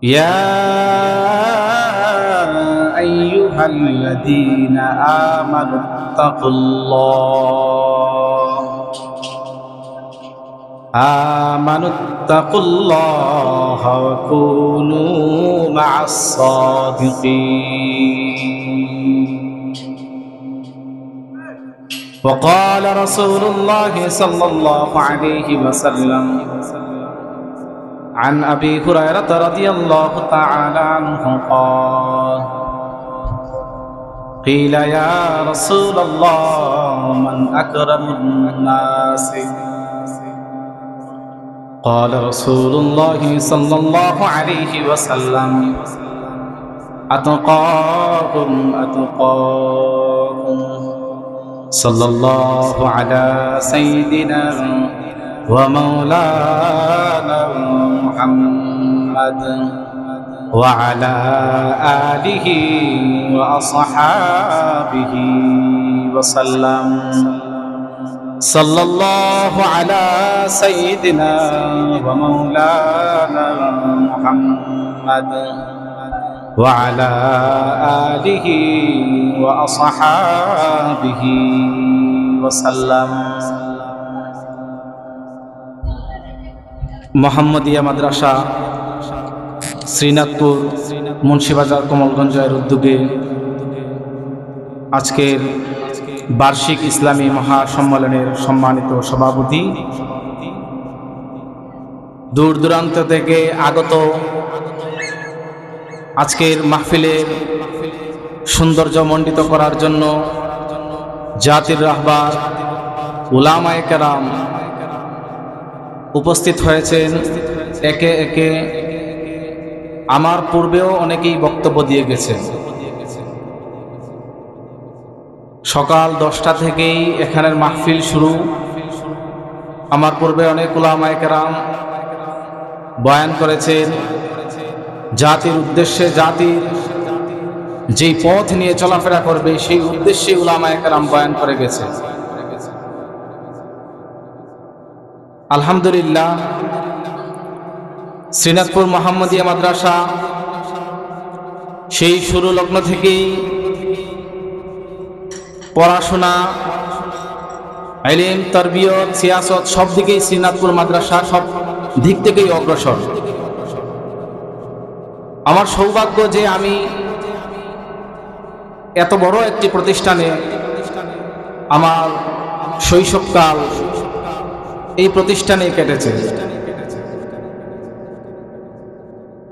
يا أيها الذين آمنوا اتقوا الله وكونوا مع الصادقين. وقال رسول الله صلى الله عليه وسلم عن أبي هريرة رضي الله تعالى عنه قال: قيل يا رسول الله من أكرم الناس؟ قال رسول الله صلى الله عليه وسلم: أتقاكم صلى الله على سيدنا ومولانا محمد وعلى آله وأصحابه وسلم. صلى الله على سيدنا ومولانا محمد وعلى آله وأصحابه وسلم. মোহাম্মদিয়া মাদ্রাসা শ্রীনাথপুর মুন্সিবাজার কমলগঞ্জের উদ্যোগে আজকের বার্ষিক ইসলামী মহাসম্মেলনের সম্মানিত সভাপতি, দূর দূরান্ত থেকে আগত আজকের মাহফিলের সৌন্দর্য মণ্ডিত করার জন্য জাতির রাহবার উলামায়ে কেরাম উপস্থিত হয়েছেন। একে একে আমার পূর্বেও অনেকেই বক্তব্য দিয়ে গেছেন। সকাল 10টা থেকেই এখানের মাহফিল শুরু। আমার পূর্বে অনেক উলামায়ে কেরাম বয়ান করেছেন। জাতির উদ্দেশ্যে, জাতির যেই পথ নিয়ে চলাফেরা করবে সেই উদ্দেশ্যে উলামায়ে কেরাম বয়ান করে গেছে। আলহামদুলিল্লাহ, শ্রীনাথপুর মোহাম্মদিয়া মাদ্রাসা সেই শুরু লগ্ন থেকেই পড়াশোনা, ইলম, তারবিয়ত, সিয়াসত সব দিকেই শ্রীনাথপুর মাদ্রাসা সব দিক থেকেই অগ্রসর। আমার সৌভাগ্য যে আমি এত বড় একটি প্রতিষ্ঠানে আমার শৈশবকাল এই প্রতিষ্ঠানে কেটেছে।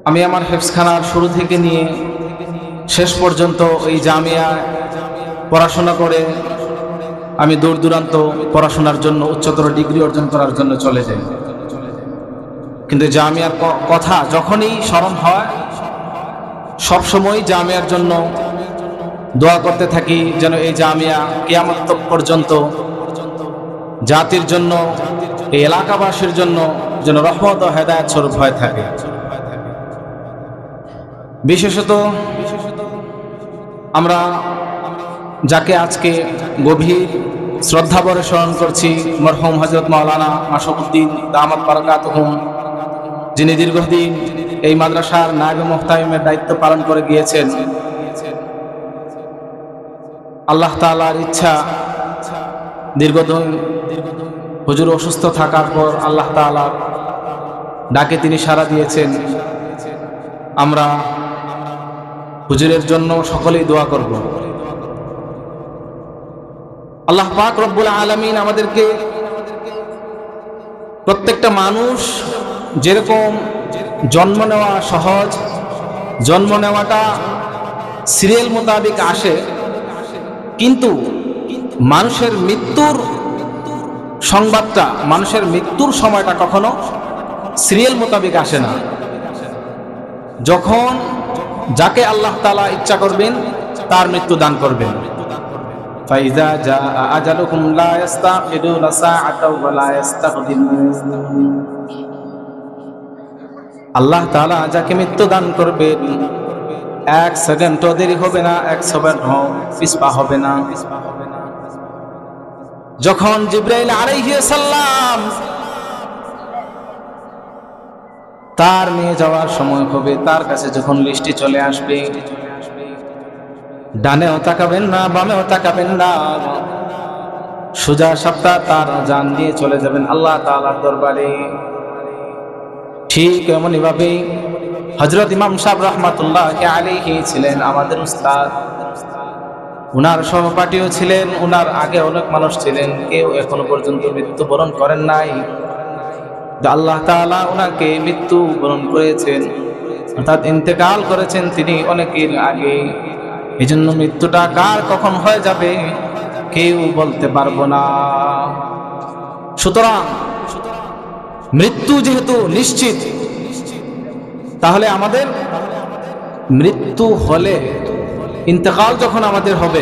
আমি আমার হেফজখানার শুরু থেকে নিয়ে শেষ পর্যন্ত এই জামিয়ায় পড়াশোনা করে আমি দূর দূরান্ত পড়াশোনার জন্য উচ্চতর ডিগ্রি অর্জন করার জন্য চলে যাই। কিন্তু জামিয়ার কথা যখনই স্মরণ হয় সবসময় জামিয়ার জন্য দোয়া করতে থাকি, যেন এই জামিয়া কিয়ামত পর্যন্ত জাতির জন্য, এই এলাকাবাসীর জন্য যেন রহমত ও হেদায়েত স্বরূপ হয়ে থাকে। বিশেষত আমরা যাকে আজকে গভীর শ্রদ্ধাভরে স্মরণ করছি, মরহুম হযরত মাওলানা মাশউকুদ্দিন দামাত বারাকাতুহুম, যিনি দীর্ঘদিন এই মাদ্রাসার নায়েবে মুহতামিমের দায়িত্ব পালন করে গিয়েছেন। আল্লাহ তাআলার ইচ্ছা, দীর্ঘদিন হুজুর অসুস্থ থাকার পর আল্লাহ তাআলার ডাকে তিনি সাড়া দিয়েছেন। আমরা হুজুরের জন্য সকলেই দোয়া করব। আল্লাহ পাক রব্বুল আলামিন আমাদেরকে, প্রত্যেকটা মানুষ যেরকম জন্ম নেওয়া সহজ, জন্ম নেওয়াটা সিরিয়াল মোতাবেক আসে, কিন্তু মানুষের মৃত্যুর সংবাদটা, মানুষের মৃত্যুর সময়টা কখনো সিরিয়াল মোতাবেক আসে না। যখন যাকে আল্লাহ তাআলা ইচ্ছা করবেন তার মৃত্যু দান করবেন। ফাইজা জাআ আজালুকুম লা ইস্তাখিরুনা সাআতাও ওয়া লা ইস্তাকদিমুন। আল্লাহ তাআলা যাকে মৃত্যু দান করবেন এক সেকেন্ডও দেরি হবে না, এক সেকেন্ডও পিছপা হবে না। যখন জিবরাইল আলাইহিস সালাম তার নিয়ে যাওয়ার সময় হবে, তার কাছে যখন লিস্টটি চলে আসবে, ডানেও তাকাবেন না, বামেও তাকাবেন না, সোজা সাপটা তার জান দিয়ে চলে যাবেন আল্লাহ তাআলার দরবারে। ঠিক এমনই ভাবে হযরত ইমাম সাহেব রাহমাতুল্লাহি আলাইহি ছিলেন আমাদের উস্তাদ, উনার সহপাঠীও ছিলেন, উনার আগে অনেক মানুষ ছিলেন, কেউ এখনো পর্যন্ত মৃত্যুবরণ করেন নাই। আল্লাহ তাআলা উনাকে মৃত্যুবরণ করেছেন, অর্থাৎ ইন্তেকাল করেছেন তিনি অনেকের আগে। এই জন্য মৃত্যুটা কার কখন হয়ে যাবে কেউ বলতে পারবো না। সুতরাং মৃত্যু যেহেতু নিশ্চিত, তাহলে আমাদের মৃত্যু হলে, ইন্তেকাল যখন আমাদের হবে,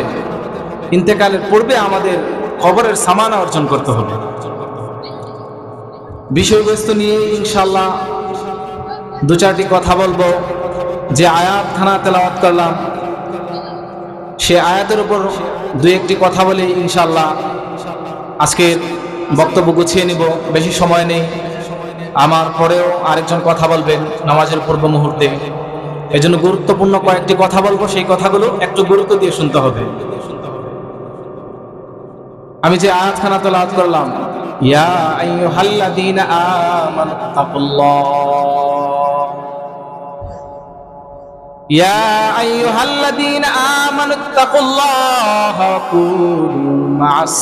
ইন্তেকালের পূর্বে আমাদের কবরের সামানা অর্জন করতে হবে। বিষয়বস্তু নিয়ে ইনশাআল্লাহ দু চারটি কথা বলবো। যে আয়াতখানা তেলাওয়াত করলাম, সে আয়াতের উপর দু একটি কথা বলে ইনশাআল্লাহ আজকের বক্তব্য গুছিয়ে নিব। বেশি সময় নেই, আমার পরেও আরেকজন কথা বলবেন নামাজের পূর্ব মুহূর্তে। এই জন্য গুরুত্বপূর্ণ কয়েকটি কথা বলবো, সেই কথাগুলো একটু গুরুত্ব দিয়ে শুনতে হবে। আমি যে আয়াতখানা তেলাওয়াত করলাম, ইয়া আইয়ুহাল্লাযীনা আমানুত্তাকুল্লাহ, ইয়া আইয়ুহাল্লাযীনা আমানুত্তাকুল্লাহ ওয়া কুনু মা'আস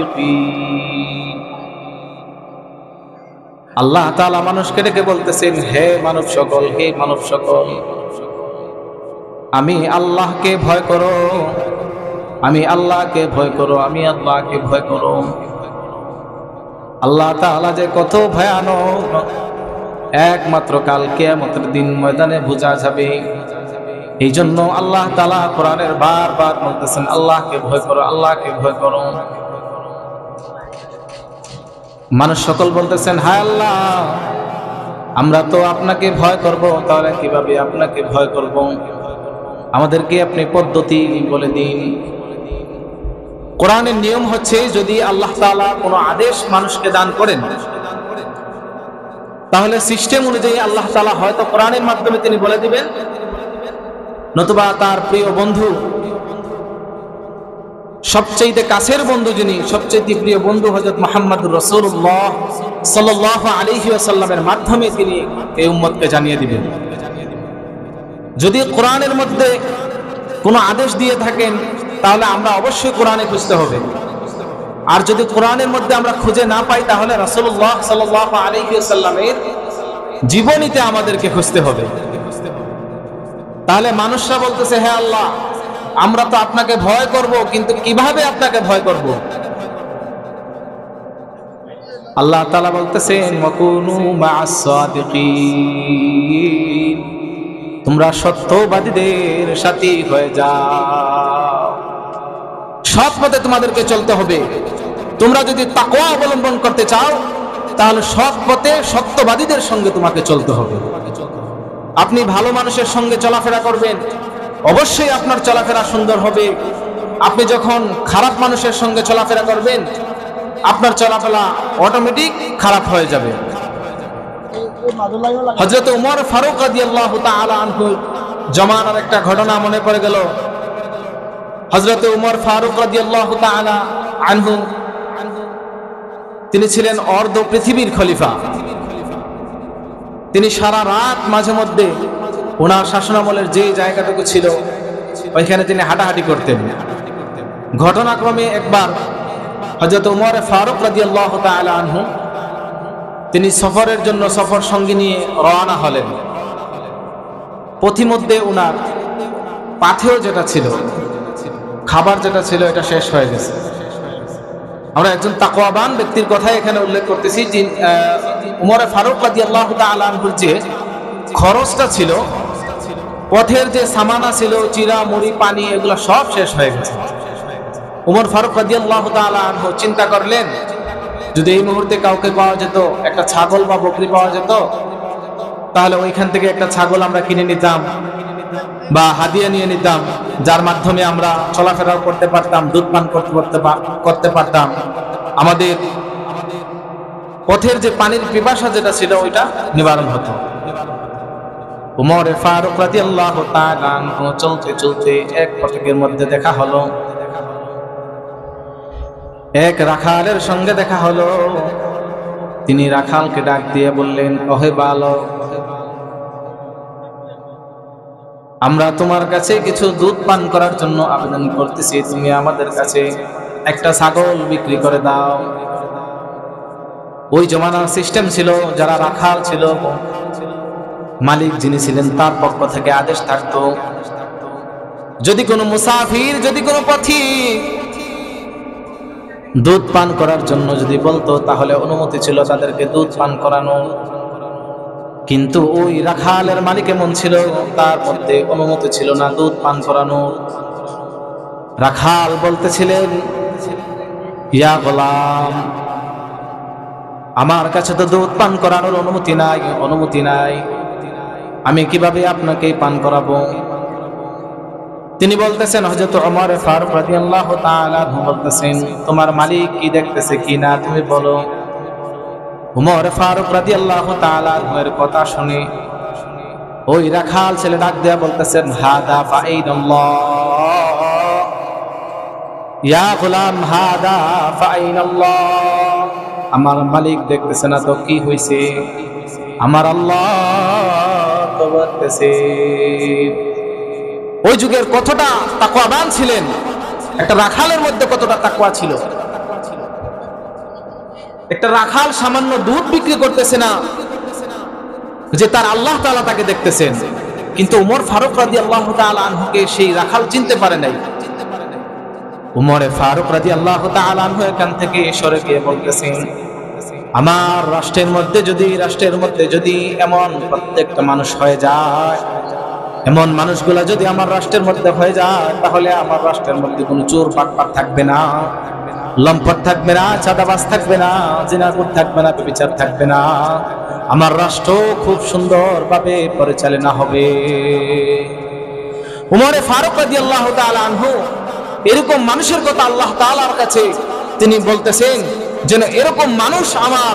সাদিকিন। আল্লাহ তাআলা মানুষকে ডেকে বলতেছেন, হে মানব সকল, হে মানব সকল, আমি আল্লাহকে ভয় করো, আমি আল্লাহকে ভয় করো, আমি আল্লাহকে ভয় করো। আল্লাহ তাআলা যে কত ভয়ানক একমাত্র কাল কিয়ামতের দিন ময়দানে বোঝা যাবে। এই জন্য আল্লাহ তাআলা কোরআনের বারবার বলতেছেন, আল্লাহকে ভয় করো, আল্লাহকে ভয় করো। মানুষ সকল বলতেছেন, হায় আল্লাহ, আমরা তো আপনাকে ভয় করব, তাহলে কিভাবে আপনাকে ভয় করব? আমাদেরকে আপনি পদ্ধতি বলে দিন। কোরআনের নিয়ম হচ্ছে, যদি আল্লাহ তাআলা কোনো আদেশ মানুষকে দান করেন, তাহলে সিস্টেম অনুযায়ী আল্লাহ তাআলা হয়তো কোরআনের মাধ্যমে তিনি বলে দিবেন, নতুবা তার প্রিয় বন্ধু, সবচেয়ে কাছের বন্ধু যিনি, সবচেয়ে প্রিয় বন্ধু হযরত মুহাম্মদুর রাসূলুল্লাহ সাল্লাল্লাহু আলাইহি ওয়াসাল্লামের মাধ্যমে তিনি এই উম্মতকে জানিয়ে দিবেন। যদি কোরআনের মধ্যে কোনো আদেশ দিয়ে থাকেন, তাহলে আমরা অবশ্যই কোরআনে খুঁজতে হবে। আর যদি কোরআনের মধ্যে আমরা খুঁজে না পাই, তাহলে রাসূলুল্লাহ সাল্লাল্লাহু আলাইহি ওয়াসাল্লামের জীবনীতে আমাদেরকে খুঁজতে হবে। তাহলে মানুষরা বলতেছে, হে আল্লাহ, আমরা তো আপনাকে ভয় করব, কিন্তু কিভাবে আপনাকে ভয় করব? আল্লাহ তাআলা বলতেছেন, ওয়াকুনু মা'আস সাদিকিন, তোমরা সত্যবাদীদের সাথী হয়ে যাও। সৎ পথে তোমাদেরকে চলতে হবে। তোমরা যদি তাকওয়া অবলম্বন করতে চাও, তাহলে সৎ পথে সত্যবাদীদের সঙ্গে তোমাকে চলতে হবে। আপনি ভালো মানুষের সঙ্গে চলাফেরা করবেন, অবশ্যই আপনার চলাফেরা সুন্দর হবে। আপনি যখন খারাপ মানুষের সঙ্গে চলাফেরা করবেন, আপনার চলাফেরা অটোমেটিক খারাপ হয়ে যাবে। হযরত উমর ফারুক রাদিয়াল্লাহু তাআলা আনহু জামানার একটা ঘটনা মনে পড়ে গেল। হযরত উমর ফারুক রাদিয়াল্লাহু তাআলা আনহু, তিনি ছিলেন অর্ধ পৃথিবীর খলিফা। তিনি সারা রাত মাঝে মধ্যে ওনার শাসনামলের যে জায়গাটুকু ছিল, ওইখানে তিনি হাঁটাহাঁটি করতেন। ঘটনাক্রমে একবার হযরত উমর ফারুক রাদিয়াল্লাহু তাআলা আনহু, তিনি সফরের জন্য সফর সঙ্গী নিয়ে রওনা হলেন। পথিমধ্যে ওনার পাথেয় যেটা ছিল, খাবার যেটা ছিল, এটা শেষ হয়ে গেছে। আমরা একজন তাকওয়াবান ব্যক্তির কথাই এখানে উল্লেখ করতেছি। উমর ফারুক রাদিয়াল্লাহু তাআলা আনহুর যে খরচটা ছিল, পথের যে সামানা ছিল, চিরা মুড়ি পানি, এগুলো সব শেষ হয়ে গেছে। উমর ফারুক রাদিয়াল্লাহু তাআলা আনহু চিন্তা করলেন, যদি এই মুহূর্তে কাউকে পাওয়া যেত, একটা ছাগল বা বকরি পাওয়া যেত, তাহলে ওইখান থেকে একটা ছাগল আমরা কিনে নিতাম বা হাদিয়া নিয়ে নিতাম, যার মাধ্যমে আমরা চলাফেরা করতে পারতাম, দুধ পান করতে পারতাম, আমাদের পথের যে পানির পিপাসা যেটা ছিল ওইটা নিবারণ হতো। উমর ফারুক রাদিয়াল্লাহু তাআলা আনহু চলতে চলতে এক ফটকের মধ্যে দেখা হলো, এক রাখালের সঙ্গে দেখা হলো। তিনি রাখালকে ডাক দিয়ে বললেন, ওহে বালক, আমরা তোমার কাছে কিছু দুধ পান করার জন্য আবেদন করতেছি, তুমি আমাদের কাছে একটা ছাগল বিক্রি করে দাও। ওই জমানার সিস্টেম ছিল, যারা রাখাল ছিল, মালিক যিনি ছিলেন তার পক্ষ থেকে আদেশ থাকতো, যদি কোনো মুসাফির, যদি কোনো পথিক দুধ পান করার জন্য যদি বলতো, তাহলে অনুমতি ছিল তাদেরকে দুধ পান করানো। কিন্তু ওই রাখালের মালিক এমন ছিল, তার মধ্যে অনুমতি ছিল না দুধ পান করানো। রাখাল বলতেছিলেন, ইয়া গোলাম, আমার কাছে তো দুধ পান করানোর অনুমতি নাই, আমি কিভাবে আপনাকে পান করাবো? তিনি বলতেছেন, হযরত ওমর ফারুক রাদিয়াল্লাহু তাআলা আনহু বলতেছেন, তোমার মালিক কি দেখতেছে কি না তুমি বলো। ওমর ফারুক রাদিয়াল্লাহু তাআলা আনহুর কথা শুনে ওই রাখাল ছেলে ডাক দেয়া বলতেছেন, হাদা ফাইনাল্লাহ, ইয়া গোলাম হাদা ফাইনাল্লাহ, আমার মালিক দেখতেছে না তো কি হইছে? আমার আল্লাহ তো দেখতেছে। ওই যুগের কতটা তাকওয়াবান ছিলেন, একটা রাখালের মধ্যে কতটা তাকওয়া ছিল। একটা রাখাল সামান্য দুধ বিক্রি করতেছে না যে তার আল্লাহ তাআলা তাকে দেখতেছেন, কিন্তু উমর ফারুক রাদিয়াল্লাহু তাআলা আনহুকে সেই রাখাল চিনতে পারে নাই। উমর ফারুক রাদিয়াল্লাহু তাআলা আনহু এখান থেকে সরে গিয়ে বলতেছেন, আমার রাষ্ট্রের মধ্যে যদি এমন প্রত্যেকটা মানুষ হয়ে যায়, এমন মানুষগুলা যদি আমার রাষ্ট্রের মধ্যে হয়ে যায়, তাহলে আমার রাষ্ট্রের মধ্যে কোনো চোর বাটপার থাকবে না, লম্পট থাকবে না, চাঁদাবাজ থাকবে না, জিনাকুর থাকবে না, ব্যভিচার থাকবে না। আমার রাষ্ট্র খুব সুন্দরভাবে পরিচালনা হবে। উমর ফারুক রাদিয়াল্লাহু তাআলা আনহু এরকম মানুষের কথা আল্লাহ তাআলার কাছে তিনি বলতেছেন, যেন এরকম মানুষ আমার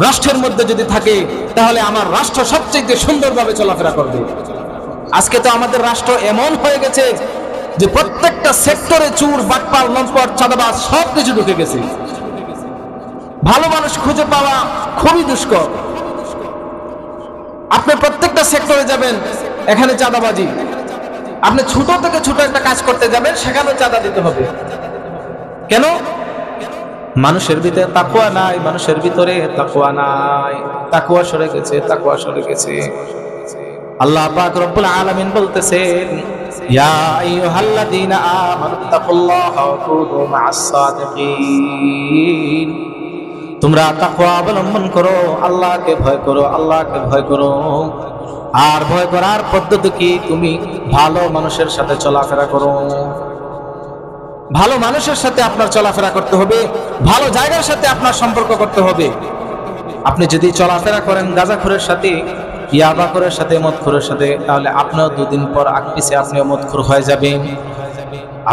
রাষ্ট্রের মধ্যে যদি থাকে, তাহলে আমার রাষ্ট্র সবচেয়ে সুন্দরভাবে চলাফেরা করবে। আজকে তো আমাদের রাষ্ট্র এমন হয়ে গেছে যে প্রত্যেকটা সেক্টরে চোর, বাটপার, লম্পট, চাঁদাবাজ সবকিছু ঢুকে গেছে। ভালো মানুষ খুঁজে পাওয়া খুবই দুষ্কর। আপনি প্রত্যেকটা সেক্টরে যাবেন, এখানে চাঁদাবাজি। আপনি ছোট থেকে ছোট একটা কাজ করতে যাবেন, সেখানেও চাঁদা দিতে হবে। কেন? মানুষের ভিতরে তাকওয়া নাই, মানুষের ভিতরে তাকওয়া নাই, তাকওয়া সরে গেছে। আল্লাহ পাক রব্বুল আলামিন বলতেছেন, ইয়া আইয়ুহাল্লাযীনা আমানুত্তাকুল্লাহা ওয়া কুনু মা'আস সাদিকিন, তোমরা তাকওয়া অবলম্বন করো, আল্লাহকে ভয় করো। আর ভয় করার পদ্ধতি কি? তুমি ভালো মানুষের সাথে চলাফেরা করো। ভালো মানুষের সাথে আপনার চলাফেরা করতে হবে, ভালো জায়গার সাথে আপনার সম্পর্ক করতে হবে। আপনি যদি চলাফেরা করেন গাঁজাখোরের সাথে, ইয়াবাখোরের সাথে, মদখোরের সাথে, তাহলে আপনিও দুদিন পর আকপিছে আপনিও মদখোর হয়ে যাবেন।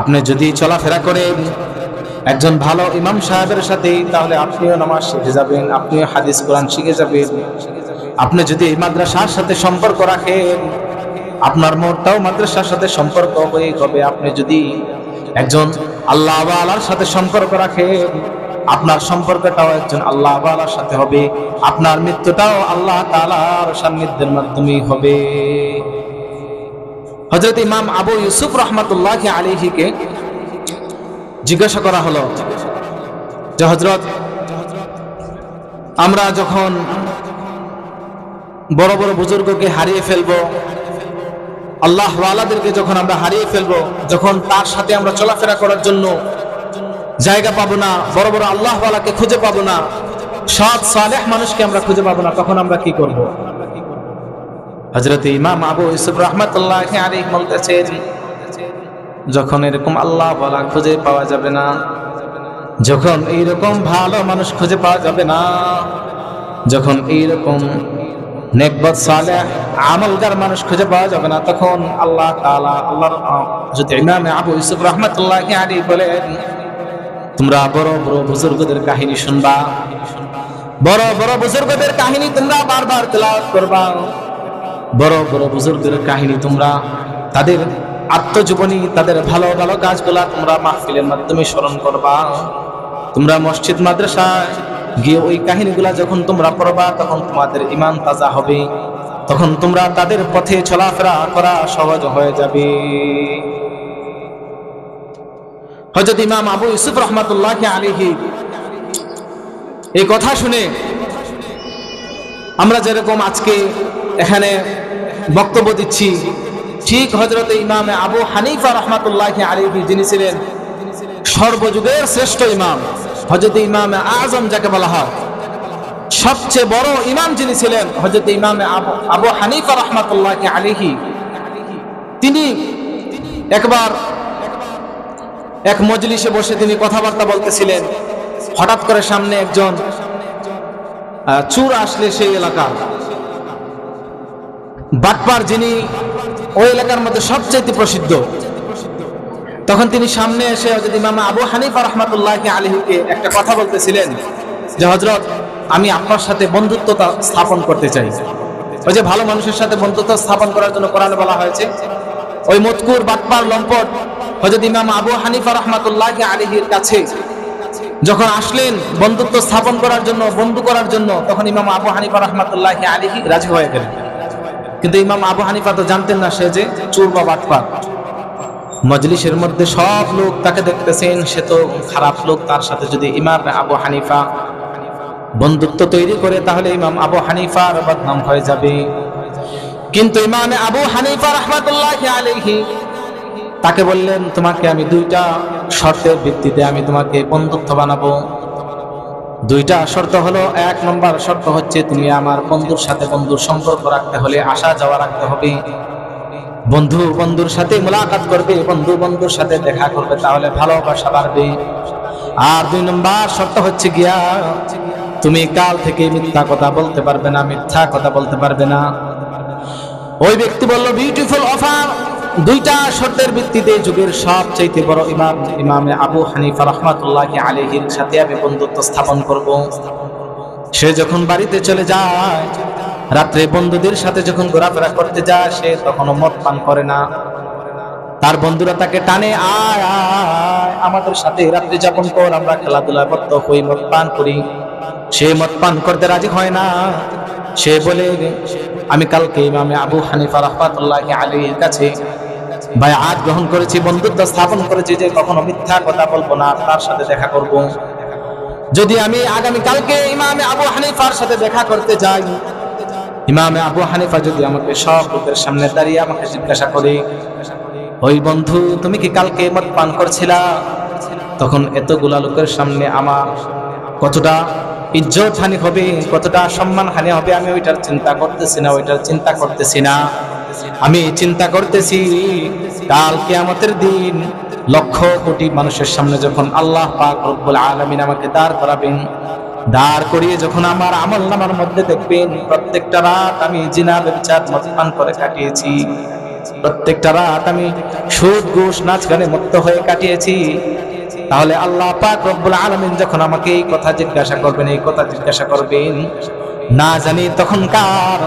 আপনি যদি চলাফেরা করেন একজন ভালো ইমাম সাহেবের সাথে, তাহলে আপনিও নামাজ শিখে যাবেন, আপনিও হাদিস কোরআন শিখে যাবেন। আপনি যদি এই মাদ্রাসার সাথে সম্পর্ক রাখেন, আপনার মনটাও মাদ্রাসার সাথে সম্পর্ক হয়ে হবে। আপনি যদি একজন আল্লাহ ওয়ালার সাথে সম্পর্ক রাখেন, আপনার সম্পর্কটাও একজন আল্লাহ ওয়ালার সাথে হবে, আপনার মৃত্যুটাও আল্লাহ তাআলার সান্নিধ্যের মাধ্যমেই হবে। হযরত ইমাম আবু ইউসুফ রাহমাতুল্লাহি আলাইহিকে জিজ্ঞাসা করা হলো যে, হযরত, আমরা যখন বড় বড় বুজুর্গকে হারিয়ে ফেলবো, আল্লাহ ওয়ালাদেরকে যখন আমরা হারিয়ে ফেলবো, যখন তার সাথে আমরা চলাফেরা করার জন্য জায়গা পাবো না, বড় বড় আল্লাহ ওয়ালাকে খুঁজে পাবো না, সৎ সালেহ মানুষকে আমরা খুঁজে পাবো না, তখন আমরা কি করব? হযরত ইমাম আবু ইউসুফ রাহমাতুল্লাহি আলাইহি বলতেছেন, যখন এরকম আল্লাহ ওয়ালা খুঁজে পাওয়া যাবে না, যখন এইরকম ভালো মানুষ খুঁজে পাওয়া যাবে না, যখন এইরকম নেকবত সালেহ আমলদার মানুষ খুঁজে পাওয়া যাবে না, তখন আল্লাহ তাআলা যদি ইমাম আবু ইউসুফ রাহমাতুল্লাহি আলাইহি বলেন, তোমরা বড় বড় বুজুর্গদের কাহিনী শুনবা, বড় বড় বুজুর্গদের কাহিনী তোমরা বারবার তেলাওয়াত করবা, বড় বড় বুজুর্গদের কাহিনী তোমরা, তাদের আত্মজীবনী, তাদের ভালো ভালো কাজগুলা তোমরা মাহফিলের মাধ্যমে স্মরণ করবা। তোমরা মসজিদ মাদ্রাসায় গিয়ে ওই কাহিনীগুলা যখন তোমরা পড়বা তখন তোমাদের ঈমান তাজা হবে, তখন তোমরা তাদের পথে চলাফেরা করা সহজ হয়ে যাবে। হযরত ইমাম আবু ইউসুফ রাহমাতুল্লাহি আলাইহি এই কথা শুনে আমরা যেরকম আজকে এখানে বক্তব্য দিচ্ছি, ঠিক হযরত ইমাম আবু হানিফা রাহমাতুল্লাহি আলাইহি যিনি ছিলেন সর্বযুগের শ্রেষ্ঠ ইমাম, হযরত ইমাম আযম যাকে বলা হয়, সবচেয়ে বড় ইমাম যিনি ছিলেন হযরত ইমাম আবু হানিফা রাহমাতুল্লাহি আলাইহি, তিনি একবার এক মজলিসে বসে তিনি কথাবার্তা বলতেছিলেন। হঠাৎ করে সামনে একজন চোর আসলে সেই এলাকার বাটপার, যিনি ওই এলাকার মধ্যে সবচেয়ে প্রসিদ্ধ, তখন তিনি সামনে এসে হযরত ইমাম আবু হানিফা রাহমাতুল্লাহি আলাইহিকে একটা কথা বলতেছিলেন যে হযরত, আমি আপনার সাথে বন্ধুত্ব স্থাপন করতে চাই। ওই যে ভালো মানুষের সাথে বন্ধুত্ব স্থাপন করার জন্য কোরআনে বলা হয়েছে, ওই মতকুর বাটপার লম্পট হযরত ইমাম আবু হানিফা রাহমাতুল্লাহি আলাইহির কাছে যখন আসলেন বন্ধুত্ব স্থাপন করার জন্য, বন্ধু করার জন্য, তখন ইমাম আবু হানিফা রাহমাতুল্লাহি আলাইহি রাজি হয়ে গেলেন। কিন্তু ইমাম আবু হানিফা তো জানতেন না সে যে চোর বা বাটপার। মজলিসের মধ্যে সব লোক তাকে দেখতেছেন, সে তো খারাপ লোক, তার সাথে যদি ইমাম আবু হানিফা বন্ধুত্ব তৈরি করে তাহলে ইমাম আবু হানিফার বদনাম হয়ে যাবে। কিন্তু ইমাম আবু হানিফা রাহমাতুল্লাহি আলাইহি তাকে বললেন, তোমাকে আমি দুইটা শর্তের ভিত্তিতে আমি তোমাকে বন্ধুত্ব বানাবো। দুইটা শর্ত হলো, এক নম্বর শর্ত হচ্ছে তুমি আমার বন্ধুর সাথে বন্ধুর সম্পর্ক রাখতে হলে আসা যাওয়া রাখতে হবে, বন্ধু বন্ধুর সাথে মুলাকাত করবে, বন্ধু বন্ধুর সাথে দেখা করবে, তাহলে ভালোবাসা বাড়বে। আর দুই নম্বর শর্ত হচ্ছে গিয়া তুমি কাল থেকে মিথ্যা কথা বলতে পারবে না, মিথ্যা কথা বলতে পারবে না। ওই ব্যক্তি বলল, বিউটিফুল অফার, দুইটা শর্তের ভিত্তিতে যুগের সবচেয়ে বড় ইমাম আবু হানিফা রাহমাতুল্লাহি আলাইহির সাথে আমি বন্ধুত্ব স্থাপন করব। সে যখন বাড়িতে চলে যায়, রাত্রে বন্ধুদের সাথে যখন ঘোরাফেরা করতে যায়, সে তখনও মদ পান করে না। তার বন্ধুরা তাকে টানে, আয় আয় আমাদের সাথে রাত্রি যাপন কর, আমরা খেলাধুলা করতে হই, মদ পান করি। সে মদ পান করতে রাজি হয় না। সে বলে, আমি কালকে ইমাম আবু হানিফা রাহমাতুল্লাহি আলাইহির কাছে বায়আত গ্রহণ করেছি, বন্ধুত্ব স্থাপন করেছি যে কখনো মিথ্যা কথা বলবো না, তার সাথে দেখা করব। যদি আমি আগামী কালকে ইমাম আবু হানিফার সাথে দেখা করতে যাই, ইমাম আবু হানিফা যদি আমাকে সব লোকের সামনে দাঁড়িয়ে আমাকে জিজ্ঞাসা করে, ওই বন্ধু তুমি কি কালকে মদ পান করছিলা, তখন এতগুলা লোকের সামনে আমার কতটা ইজ্জত হানি হবে, কতটা সম্মান হানি হবে, আমি ওইটার চিন্তা করতেছি না, ওইটার চিন্তা করতেছি না। আমি চিন্তা করতেছি কাল কিয়ামতের দিন লক্ষ কোটি মানুষের সামনে যখন আল্লাহ পাক রব্বুল আলামিন আমাকে দাঁড় করাবেন, দাঁড় করিয়ে যখন আমার আমলনামার মধ্যে দেখবেন প্রত্যেকটা রাত আমি জিনা ব্যভিচার মদ পান করে কাটিয়েছি, প্রত্যেকটা রাত আমি সুদ ঘুষ নাচ গানে মত্ত হয়ে কাটিয়েছি, তাহলে আল্লাহ পাক রব্বুল আলামিন যখন আমাকে এই কথা জিজ্ঞাসা করবেন, না জানি তখনকার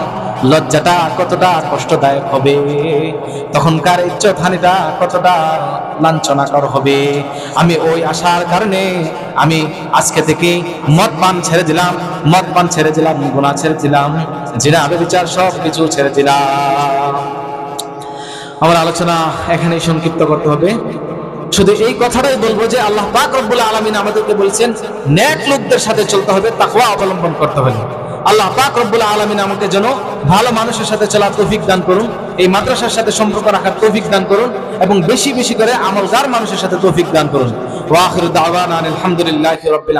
লজ্জাটা কতটা কষ্টদায়ক হবে, তখনকার ইজ্জত হানিটা কতটা লাঞ্ছনাকর হবে। আমি ওই আশার কারণে আমি আজকে থেকে মদ পান ছেড়ে দিলাম, গুনাহ ছেড়ে দিলাম, জিনা ব্যভিচার সব কিছু ছেড়ে দিলাম। আমার আলোচনা এখানেই সংক্ষিপ্ত করতে হবে। শুধু এই কথাটাই বলবো যে আল্লাহ পাক রব্বুল আলামিন আমাদেরকে বলছেন নেক লোকদের সাথে চলতে হবে, তাকওয়া অবলম্বন করতে হবে। আল্লাহ পাক রব্বুল আলামিন আমাকে যেন ভালো মানুষের সাথে চলার তৌফিক দান করুন, এই মাদ্রাসার সাথে সম্পর্ক রাখার তৌফিক দান করুন, এবং বেশি বেশি করে আমলদার মানুষের সাথে তৌফিক দান করুন। ওয়া আখিরু দাওয়ানা আলহামদুলিল্লাহি রাব্বিল আলামিন।